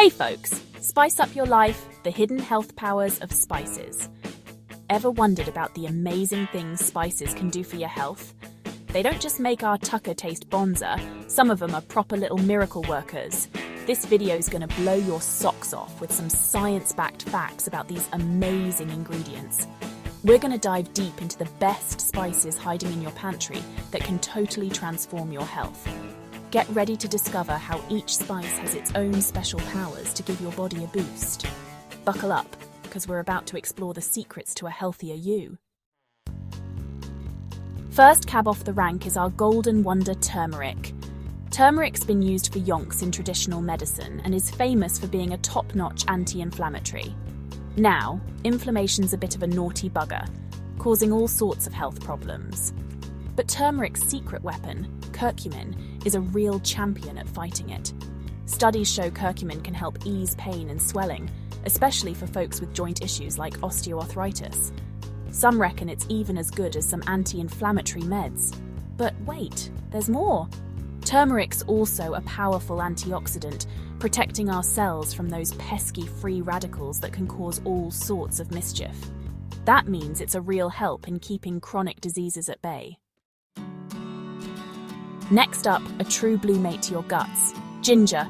Hey folks, spice up your life, the hidden health powers of spices. Ever wondered about the amazing things spices can do for your health? They don't just make our tucker taste bonza, some of them are proper little miracle workers. This video is going to blow your socks off with some science-backed facts about these amazing ingredients. We're going to dive deep into the best spices hiding in your pantry that can totally transform your health. Get ready to discover how each spice has its own special powers to give your body a boost. Buckle up, because we're about to explore the secrets to a healthier you. First cab off the rank is our golden wonder turmeric. Turmeric's been used for yonks in traditional medicine and is famous for being a top-notch anti-inflammatory. Now, inflammation's a bit of a naughty bugger, causing all sorts of health problems. But turmeric's secret weapon, curcumin, is a real champion at fighting it. Studies show curcumin can help ease pain and swelling, especially for folks with joint issues like osteoarthritis. Some reckon it's even as good as some anti-inflammatory meds. But wait, there's more. Turmeric's also a powerful antioxidant, protecting our cells from those pesky free radicals that can cause all sorts of mischief. That means it's a real help in keeping chronic diseases at bay. Next up, a true blue mate to your guts, ginger.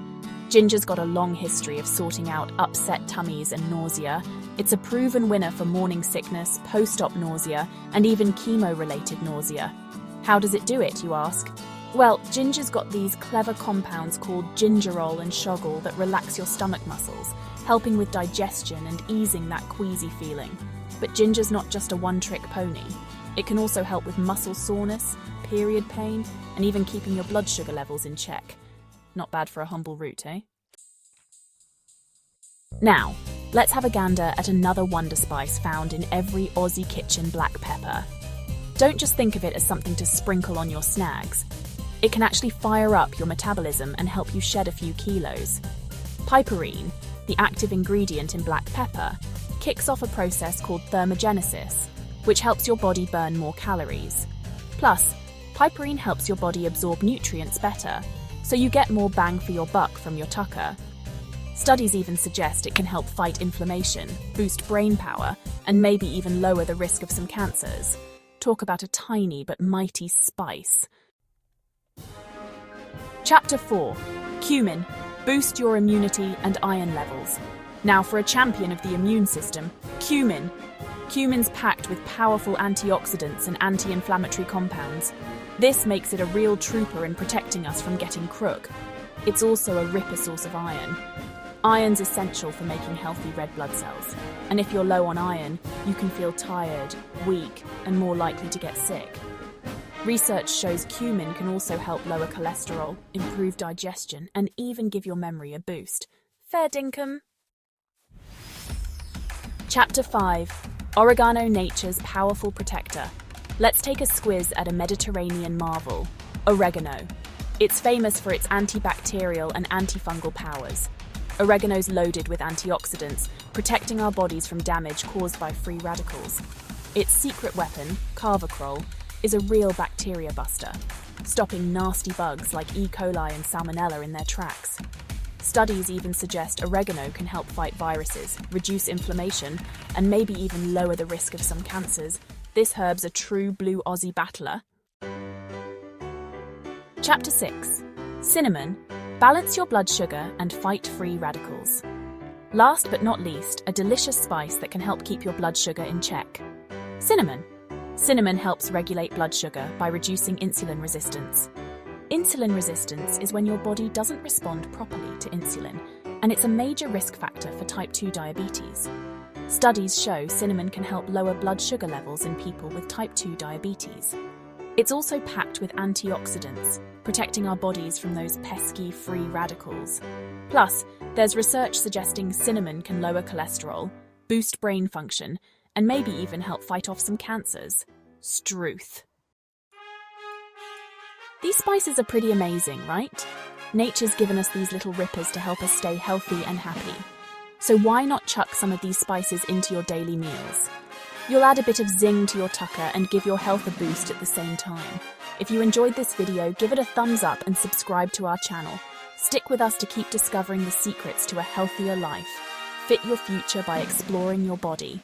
Ginger's got a long history of sorting out upset tummies and nausea. It's a proven winner for morning sickness, post-op nausea, and even chemo-related nausea. How does it do it, you ask? Well, ginger's got these clever compounds called gingerol and shogol that relax your stomach muscles, helping with digestion and easing that queasy feeling. But ginger's not just a one-trick pony. It can also help with muscle soreness, period pain, and even keeping your blood sugar levels in check. Not bad for a humble root, eh? Now, let's have a gander at another wonder spice found in every Aussie kitchen, black pepper. Don't just think of it as something to sprinkle on your snags. It can actually fire up your metabolism and help you shed a few kilos. Piperine, the active ingredient in black pepper, kicks off a process called thermogenesis, which helps your body burn more calories. Plus, piperine helps your body absorb nutrients better, so you get more bang for your buck from your tucker. Studies even suggest it can help fight inflammation, boost brain power, and maybe even lower the risk of some cancers. Talk about a tiny but mighty spice. Chapter 4. Cumin. Boost your immunity and iron levels. Now for a champion of the immune system, cumin. Cumin's packed with powerful antioxidants and anti-inflammatory compounds. This makes it a real trooper in protecting us from getting crook. It's also a ripper source of iron. Iron's essential for making healthy red blood cells. And if you're low on iron, you can feel tired, weak, and more likely to get sick. Research shows cumin can also help lower cholesterol, improve digestion, and even give your memory a boost. Fair dinkum. Chapter 5. Oregano, nature's powerful protector. Let's take a squiz at a Mediterranean marvel, oregano. It's famous for its antibacterial and antifungal powers. Oregano's loaded with antioxidants, protecting our bodies from damage caused by free radicals. Its secret weapon, carvacrol, is a real bacteria buster, stopping nasty bugs like E. coli and salmonella in their tracks. Studies even suggest oregano can help fight viruses, reduce inflammation, and maybe even lower the risk of some cancers. This herb's a true blue Aussie battler. Chapter 6. Cinnamon. Balance your blood sugar and fight free radicals. Last but not least, a delicious spice that can help keep your blood sugar in check. Cinnamon. Cinnamon helps regulate blood sugar by reducing insulin resistance. Insulin resistance is when your body doesn't respond properly to insulin, and it's a major risk factor for type 2 diabetes. Studies show cinnamon can help lower blood sugar levels in people with type 2 diabetes. It's also packed with antioxidants, protecting our bodies from those pesky free radicals. Plus, there's research suggesting cinnamon can lower cholesterol, boost brain function, and maybe even help fight off some cancers. Struth. These spices are pretty amazing, right? Nature's given us these little rippers to help us stay healthy and happy. So why not chuck some of these spices into your daily meals? You'll add a bit of zing to your tucker and give your health a boost at the same time. If you enjoyed this video, give it a thumbs up and subscribe to our channel. Stick with us to keep discovering the secrets to a healthier life. Fit your future by exploring your body.